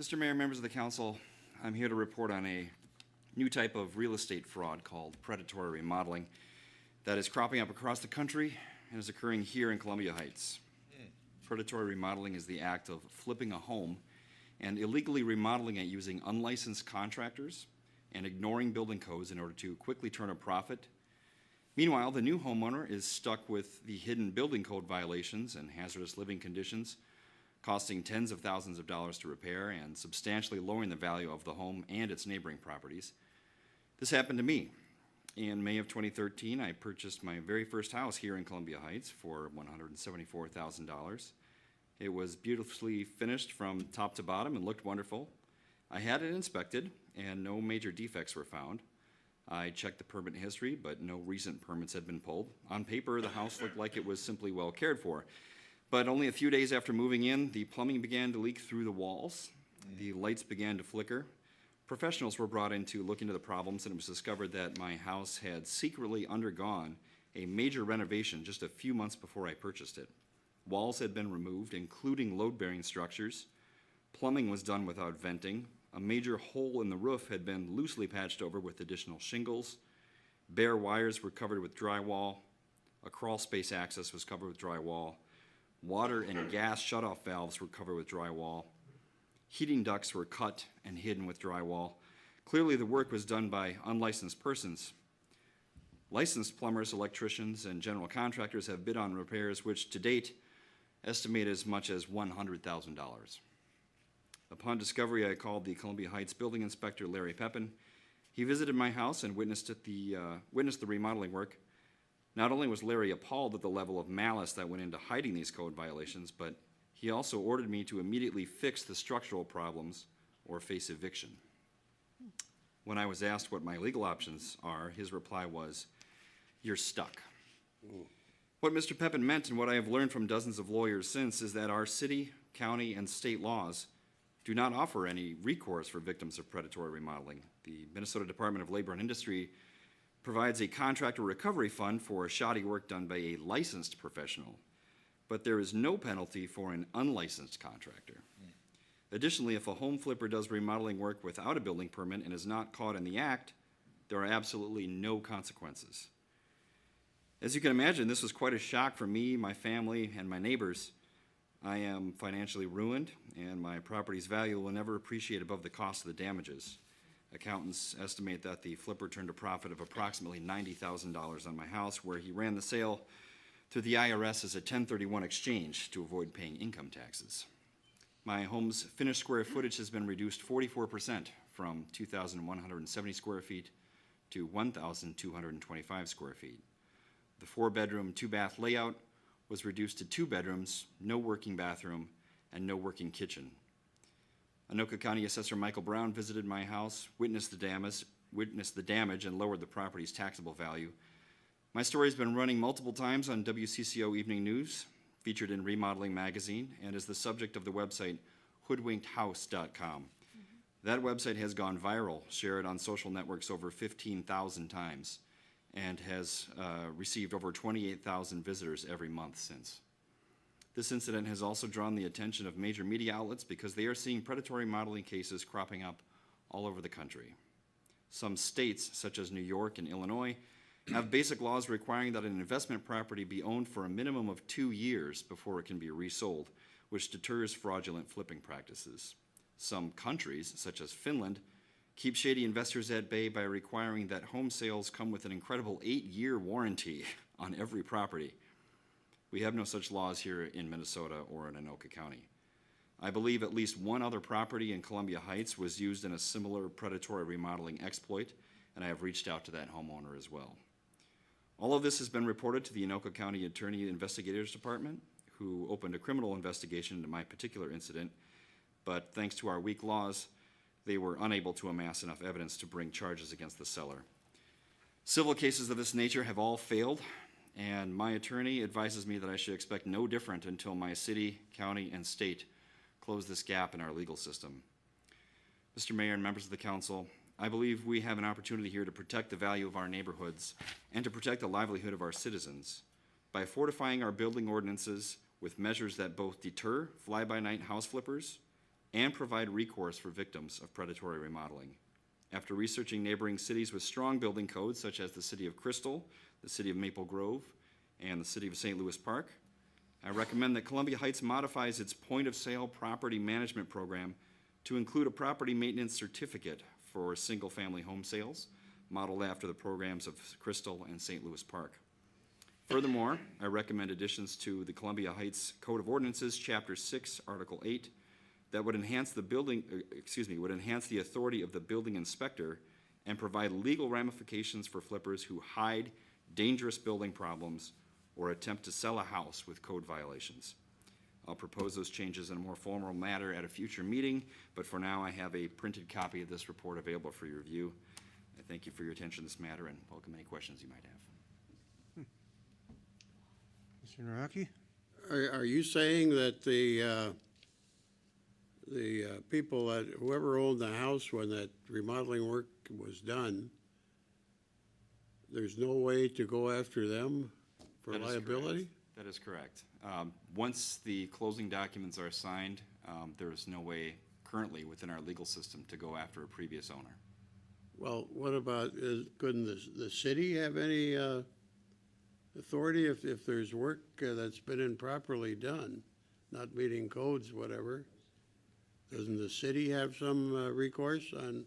Mr. Mayor, members of the council, I'm here to report on a new type of real estate fraud called predatory remodeling that is cropping up across the country and is occurring here in Columbia Heights. Predatory remodeling is the act of flipping a home and illegally remodeling it using unlicensed contractors and ignoring building codes in order to quickly turn a profit. Meanwhile, the new homeowner is stuck with the hidden building code violations and hazardous living conditions, costing tens of thousands of dollars to repair and substantially lowering the value of the home and its neighboring properties. This happened to me. In May of 2013, I purchased my very first house here in Columbia Heights for $174,000. It was beautifully finished from top to bottom and looked wonderful. I had it inspected and no major defects were found. I checked the permit history, but no recent permits had been pulled. On paper, the house looked like it was simply well cared for. But only a few days after moving in, the plumbing began to leak through the walls. The lights began to flicker. Professionals were brought in to look into the problems, and it was discovered that my house had secretly undergone a major renovation just a few months before I purchased it. Walls had been removed, including load-bearing structures. Plumbing was done without venting. A major hole in the roof had been loosely patched over with additional shingles. Bare wires were covered with drywall. A crawl space access was covered with drywall. Water and gas shutoff valves were covered with drywall. Heating ducts were cut and hidden with drywall. Clearly, the work was done by unlicensed persons. Licensed plumbers, electricians, and general contractors have bid on repairs which, to date, estimate as much as $100,000. Upon discovery, I called the Columbia Heights building inspector, Larry Pepin. He visited my house and witnessed the remodeling work. Not only was Larry appalled at the level of malice that went into hiding these code violations, but he also ordered me to immediately fix the structural problems or face eviction. When I was asked what my legal options are, his reply was, "You're stuck." What Mr. Pepin meant, and what I have learned from dozens of lawyers since, is that our city, county, and state laws do not offer any recourse for victims of predatory remodeling. The Minnesota Department of Labor and Industry provides a contractor recovery fund for shoddy work done by a licensed professional, but there is no penalty for an unlicensed contractor. Additionally, if a home flipper does remodeling work without a building permit and is not caught in the act, there are absolutely no consequences. As you can imagine, this was quite a shock for me, my family, and my neighbors. I am financially ruined, and my property's value will never appreciate above the cost of the damages. Accountants estimate that the flipper turned a profit of approximately $90,000 on my house, where he ran the sale through the IRS as a 1031 exchange to avoid paying income taxes. My home's finished square footage has been reduced 44% from 2,170 square feet to 1,225 square feet. The 4-bedroom, 2-bath layout was reduced to 2 bedrooms, no working bathroom, and no working kitchen. Anoka County Assessor Michael Brown visited my house, witnessed the damage, and lowered the property's taxable value. My story has been running multiple times on WCCO Evening News, featured in Remodeling Magazine, and is the subject of the website hoodwinkedhouse.com. That website has gone viral, shared on social networks over 15,000 times, and has received over 28,000 visitors every month since. This incident has also drawn the attention of major media outlets because they are seeing predatory remodeling cases cropping up all over the country. Some states, such as New York and Illinois, have basic laws requiring that an investment property be owned for a minimum of 2 years before it can be resold, which deters fraudulent flipping practices. Some countries, such as Finland, keep shady investors at bay by requiring that home sales come with an incredible 8-year warranty on every property. We have no such laws here in Minnesota or in Anoka County. I believe at least one other property in Columbia Heights was used in a similar predatory remodeling exploit, and I have reached out to that homeowner as well. All of this has been reported to the Anoka County Attorney Investigators Department, who opened a criminal investigation into my particular incident, but thanks to our weak laws, they were unable to amass enough evidence to bring charges against the seller. Civil cases of this nature have all failed, and my attorney advises me that I should expect no different until my city, county, and state close this gap in our legal system. Mr. Mayor and members of the council, I believe we have an opportunity here to protect the value of our neighborhoods and to protect the livelihood of our citizens by fortifying our building ordinances with measures that both deter fly-by-night house flippers and provide recourse for victims of predatory remodeling. After researching neighboring cities with strong building codes, such as the City of Crystal, the City of Maple Grove, and the City of St. Louis Park, I recommend that Columbia Heights modifies its point-of-sale property management program to include a property maintenance certificate for single-family home sales, modeled after the programs of Crystal and St. Louis Park. Furthermore, I recommend additions to the Columbia Heights Code of Ordinances, Chapter 6, Article 8, that would enhance the authority of the building inspector and provide legal ramifications for flippers who hide dangerous building problems or attempt to sell a house with code violations. I'll propose those changes in a more formal matter at a future meeting, but for now I have a printed copy of this report available for your review. I thank you for your attention to this matter and welcome any questions you might have. Mr. Naraki? Are you saying that the people that, whoever owned the house when that remodeling work was done, there's no way to go after them for That is liability? correct. That is correct. Once the closing documents are signed, there is no way currently within our legal system to go after a previous owner. Well, what about, couldn't the city have any authority if there's work that's been improperly done, not meeting codes, whatever? Doesn't the city have some recourse on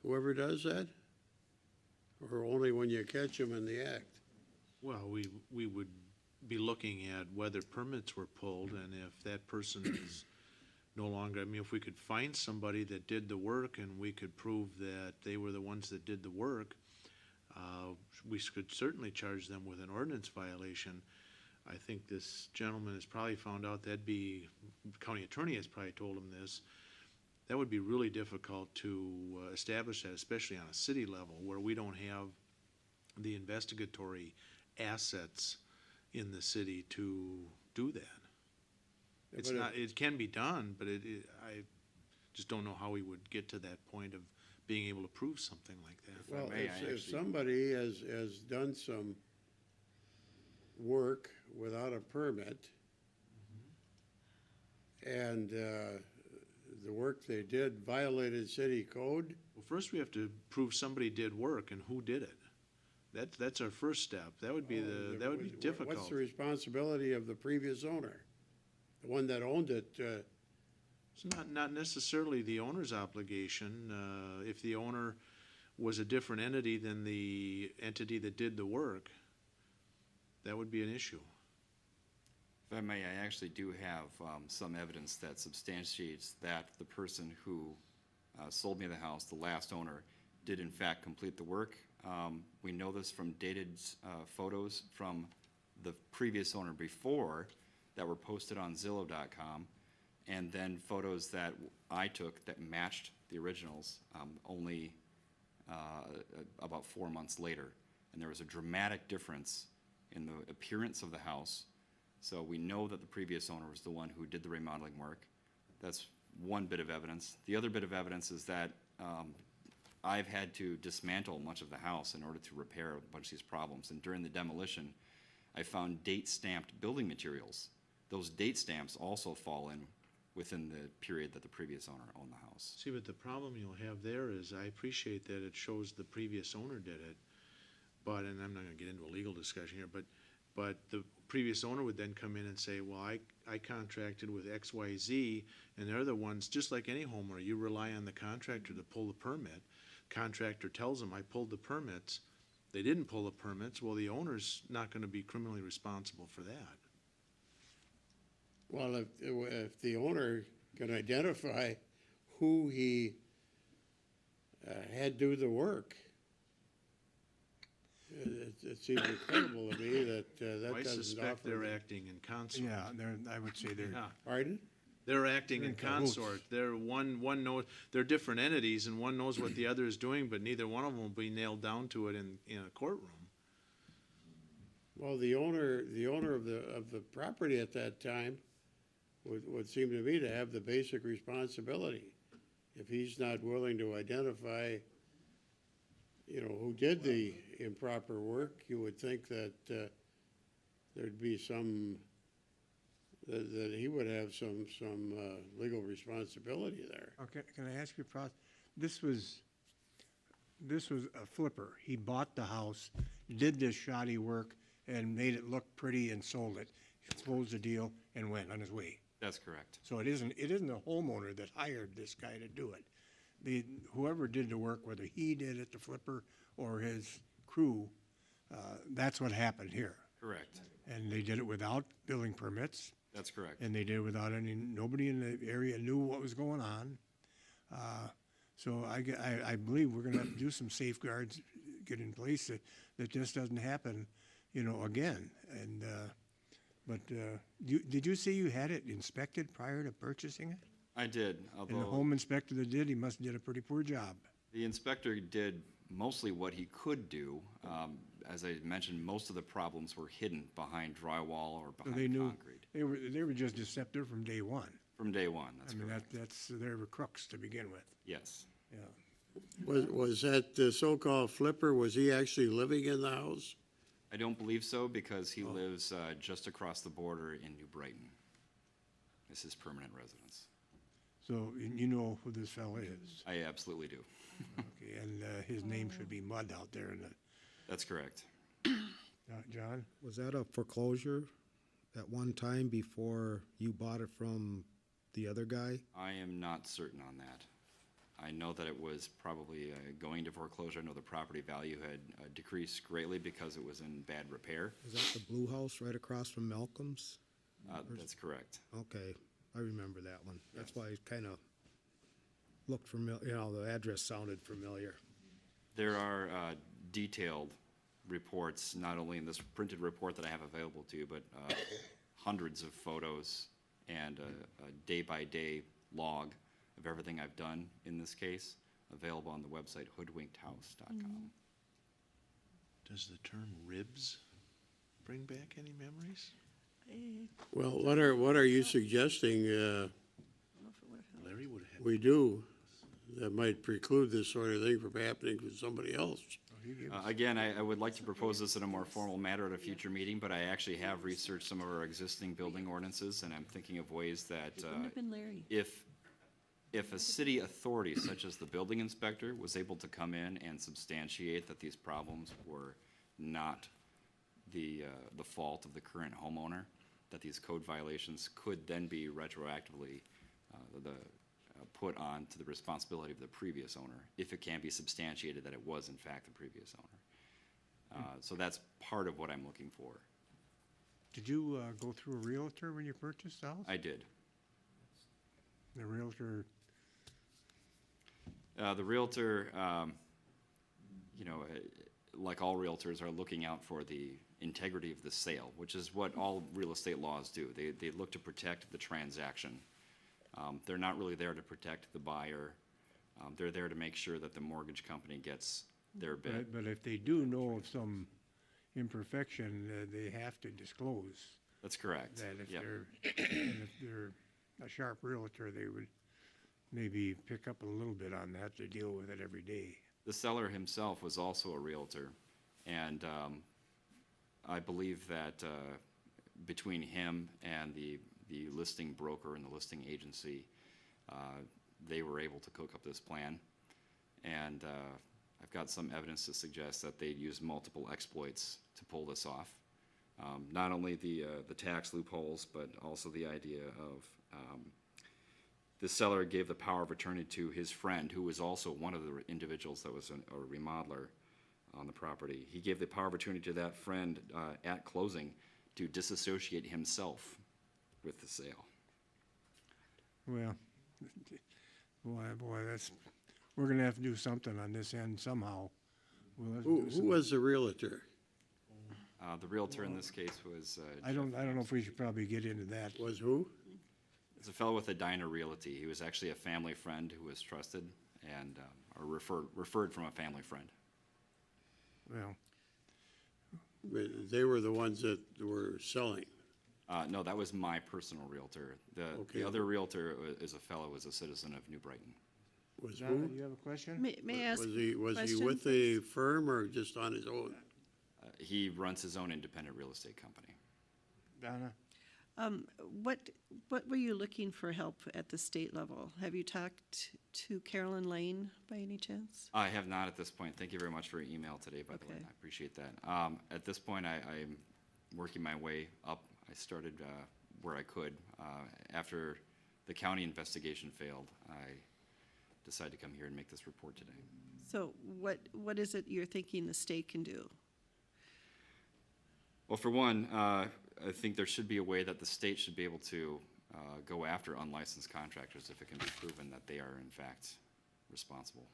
whoever does that? Or only when you catch them in the act? Well, we would be looking at whether permits were pulled, and if that person is no longer, I mean, if we could find somebody that did the work and we could prove that they were the ones that did the work, we could certainly charge them with an ordinance violation. I think this gentleman has probably found out that'd be, county attorney has probably told him this, that would be really difficult to establish that, especially on a city level where we don't have the investigatory assets in the city to do that. It's But not, it can be done, but I just don't know how we would get to that point of being able to prove something like that. Well, may, I if actually- somebody has done some work without a permit, and the work they did violated city code, Well, first we have to prove somebody did work and who did it. That's our first step. That would be that would be what's difficult. the responsibility of the previous owner? The one that owned it, It's not necessarily the owner's obligation. If the owner was a different entity than the entity that did the work, that would be an issue. If I may, I actually do have some evidence that substantiates that the person who sold me the house, the last owner, did in fact complete the work. We know this from dated photos from the previous owner before that were posted on Zillow.com, and then photos that I took that matched the originals only about 4 months later. And there was a dramatic difference in the appearance of the house. So we know that the previous owner was the one who did the remodeling work. That's one bit of evidence. The other bit of evidence is that I've had to dismantle much of the house in order to repair a bunch of these problems. And during the demolition, I found date-stamped building materials. Those date stamps also fall in within the period that the previous owner owned the house. See, but the problem you'll have there is, I appreciate that it shows the previous owner did it, but, and I'm not gonna get into a legal discussion here, but the previous owner would then come in and say, well, I contracted with XYZ, and they're the ones, just like any homeowner, you rely on the contractor to pull the permit. Contractor tells them, I pulled the permits. They didn't pull the permits, well, the owner's not gonna be criminally responsible for that. well, if the owner can identify who he had do the work, it seems incredible to me that that I doesn't suspect offer. they're acting in concert. Yeah, I would say they're, Yeah. Pardon? They're acting in In cahoots. consort. They're one knows, they're different entities and one knows what the other is doing, but neither one of them will be nailed down to it in a courtroom. Well, the owner of the property at that time would seem to me to have the basic responsibility. If he's not willing to identify, who did the improper work, you would think that there'd be some that he would have some legal responsibility there. Okay, can I ask you, this was a flipper. He bought the house, did this shoddy work, and made it look pretty and sold it, closed the deal, and went on his way. That's correct. So it isn't a homeowner that hired this guy to do it. Whoever did the work, whether he did it, the flipper, or his crew, that's what happened here. Correct. And they did it without building permits, That's correct. and they did it without nobody in the area knew what was going on. So I believe we're gonna have to do some safeguards, get in place that this doesn't happen, again. And, did you say you had it inspected prior to purchasing it? I did, And the although home inspector that did, he must have did a pretty poor job. the inspector did mostly what he could do. As I mentioned, most of the problems were hidden behind drywall or So they behind knew, concrete. they were just deceptive from day one. From day one, that's I mean, correct. they were crooks to begin with, Yes. yeah. Was that the so-called flipper, was he actually living in the house? I don't believe so because he lives just across the border in New Brighton. This is permanent residence. So you know who this fellow is, I absolutely do. okay, and his name should be Mud out there in the, That's correct. John? Was that a foreclosure at one time before you bought it from the other guy? I am not certain on that. I know that it was probably going to foreclosure. I know the property value had decreased greatly because it was in bad repair. Is that the blue house right across from Malcolm's? That's correct. Okay, I remember that one. That's why it kind of looked familiar, the address sounded familiar. There are detailed reports, not only in this printed report that I have available to you, but hundreds of photos and a day-by-day log of everything I've done in this case, available on the website hoodwinkedhouse.com. Does the term ribs bring back any memories? Well, what are you suggesting Larry would have. we do that might preclude this sort of thing from happening to somebody else? Again, I would like to propose this in a more formal matter at a future meeting, but I actually have researched some of our existing building ordinances, and I'm thinking of ways that It wouldn't have been Larry. if a city authority such as the building inspector was able to come in and substantiate that these problems were not the fault of the current homeowner, that these code violations could then be retroactively put on to the responsibility of the previous owner, if it can be substantiated that it was in fact the previous owner. So that's part of what I'm looking for. Did you go through a realtor when you purchased the house? I did. The realtor, The realtor, like all realtors, are looking out for the integrity of the sale, which is what all real estate laws do. They look to protect the transaction. They're not really there to protect the buyer. They're there to make sure that the mortgage company gets their bid. but if they do know of some imperfection, they have to disclose That's correct. that. If Yep. they're a sharp realtor, they would maybe pick up a little bit on that to deal with it every day. The seller himself was also a realtor, and I believe that between him and the listing broker and the listing agency, they were able to cook up this plan. And I've got some evidence to suggest that they'd used multiple exploits to pull this off. Not only the tax loopholes, but also the idea of the seller gave the power of attorney to his friend, who was also one of the individuals that was a remodeler on the property. He gave the power of attorney to that friend at closing to disassociate himself with the sale. Well, boy, we're gonna have to do something on this end somehow. We'll have to do Who some- was the realtor? The realtor in this case was I don't know if we should probably get into that. Was who? it's a fellow with a Diner Realty. He was actually a family friend who was trusted and or referred from a family friend. Well, They were the ones that were selling. No, that was my personal realtor. Okay. The other realtor is a fellow who was a citizen of New Brighton. Was Donna, who? you have a question? May I ask Was a he question, with a firm or just on his own? He runs his own independent real estate company. Donna? What, what were you looking for help at the state level? Have you talked to Carolyn Lane by any chance? I have not at this point. Thank you very much for your email today, by the way. Okay. I appreciate that. At this point, I'm working my way up. I started where I could. After the county investigation failed, I decided to come here and make this report today. So what is it you're thinking the state can do? Well, for one, I think there should be a way that the state should be able to go after unlicensed contractors if it can be proven that they are in fact responsible.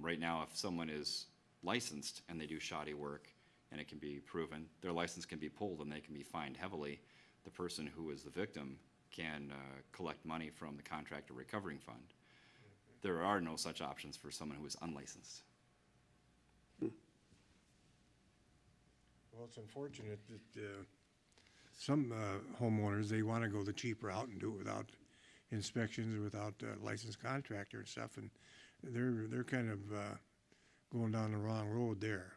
Right now, if someone is licensed and they do shoddy work and it can be proven, their license can be pulled and they can be fined heavily. The person who is the victim can collect money from the contractor recovering fund. There are no such options for someone who is unlicensed. Well, it's unfortunate that some homeowners, they want to go the cheap route and do it without inspections, without licensed contractor and stuff, and they're kind of going down the wrong road there.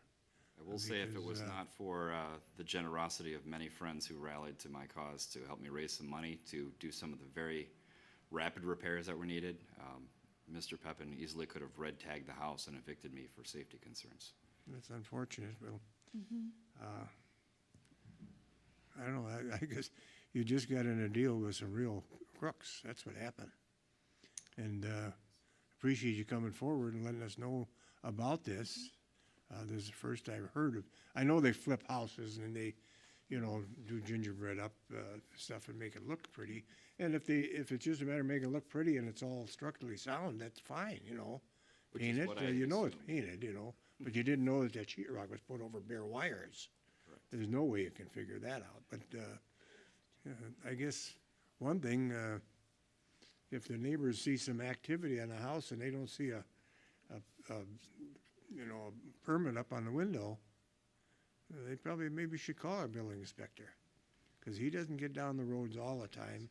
I will say, if it was Because, not for the generosity of many friends who rallied to my cause to help me raise some money to do some of the very rapid repairs that were needed, Mr. Pepin easily could have red tagged the house and evicted me for safety concerns. That's unfortunate, Bill. I don't know, I guess you just got in a deal with some real crooks. That's what happened. And appreciate you coming forward and letting us know about this. This is the first I've heard of. I know they flip houses and they, you know, do gingerbread up stuff and make it look pretty. And if it's just a matter of making it look pretty and it's all structurally sound, that's fine, you know. Which Paint is it, what I you know it's assumed. painted, you know. But you didn't know that sheetrock was put over bare wires. Correct. There's no way you can figure that out. But I guess one thing, if the neighbors see some activity on the house and they don't see a you know, a permit up on the window, they probably maybe should call our building inspector, because he doesn't get down the roads all the time.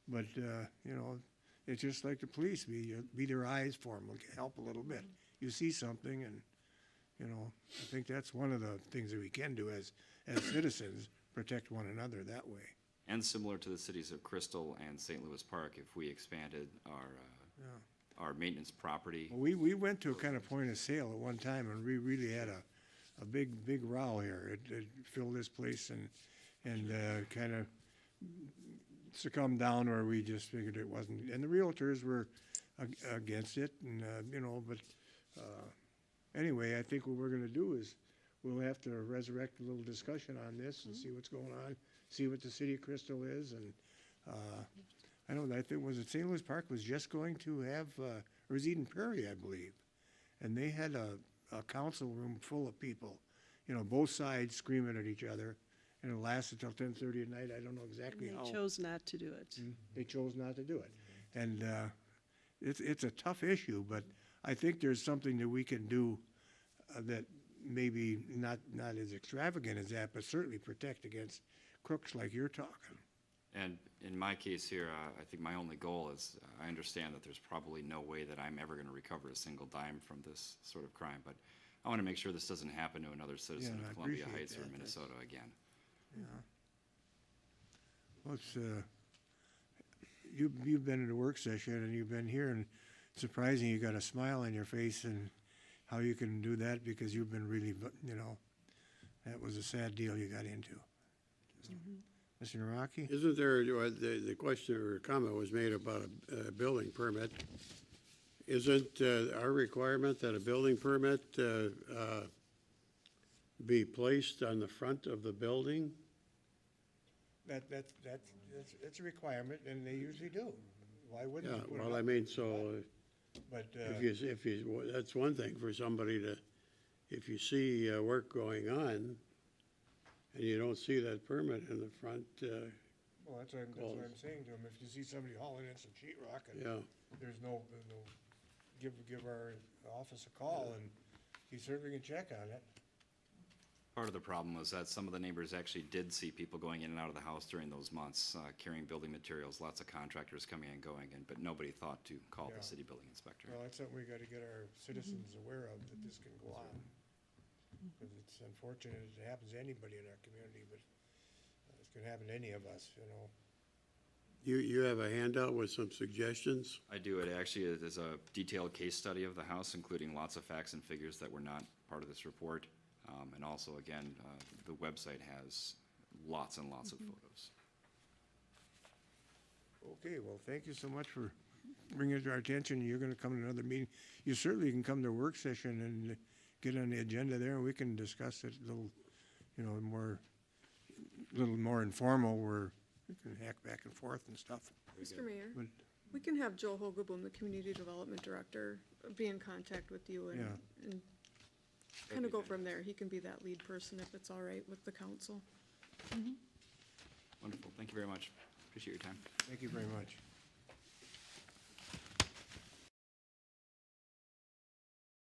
But you know, it's just like the police, be their eyes for them, help a little bit. You see something, and you know, I think that's one of the things that we can do as citizens, protect one another that way. And similar to the cities of Crystal and St. Louis Park, if we expanded our maintenance property. Well, we went to a kind of point of sale at one time, and we really had a big row here. It filled this place and kind of succumbed down, where we just figured it wasn't. And the realtors were against it, and you know. But anyway, I think what we're going to do is we'll have to resurrect a little discussion on this and see what's going on, see what the city of Crystal is, and. I don't know, I think, was it St. Louis Park was just going to have, or it was Eden Prairie, I believe. And they had a council room full of people, you know, both sides screaming at each other. And it lasted till 10:30 at night. I don't know exactly how. They chose not to do it. They chose not to do it. And it's a tough issue, but I think there's something that we can do that maybe not as extravagant as that, but certainly protect against crooks like you're talking. And in my case here, I think my only goal is, I understand that there's probably no way that I'm ever going to recover a single dime from this sort of crime, but I want to make sure this doesn't happen to another citizen Yeah, I of Columbia appreciate Heights or that. Minnesota again. Well, it's, you've been in a work session and you've been here, and it's surprising you got a smile on your face, and how you can do that, because you've been really, you know, that was a sad deal you got into. Mr. Naraki? Isn't there, the question or comment was made about a building permit. Isn't our requirement that a building permit be placed on the front of the building? That's a requirement, and they usually do. Why wouldn't Yeah, they put it well, I up? mean, so But, if you, that's one thing for somebody to, if you see work going on and you don't see that permit in the front, well, that's what I'm saying to them. If you see somebody hauling in some sheetrock and yeah. there's no, give our office a call, and he certainly can check on it. Part of the problem was that some of the neighbors actually did see people going in and out of the house during those months, carrying building materials, lots of contractors coming and going, but nobody thought to call Yeah. the city building inspector. Well, that's something we gotta get our citizens aware of, that this can go on. Because it's unfortunate it happens to anybody in our community, but Could happen to any of us, you know. You have a handout with some suggestions? I do. It actually is a detailed case study of the house, including lots of facts and figures that were not part of this report. And also, again, the website has lots and lots of photos. Okay, well, thank you so much for bringing it to our attention. You're gonna come to another meeting. You certainly can come to a work session and get on the agenda there, and we can discuss it a little, you know, a little more informal, where we can hack back and forth and stuff. Mr. Mayor, But, we can have Joe Hogaboom, the Community Development Director, be in contact with you Yeah. and kind of go from there. He can be that lead person if it's all right with the council. Wonderful. Thank you very much. Appreciate your time. thank you very much.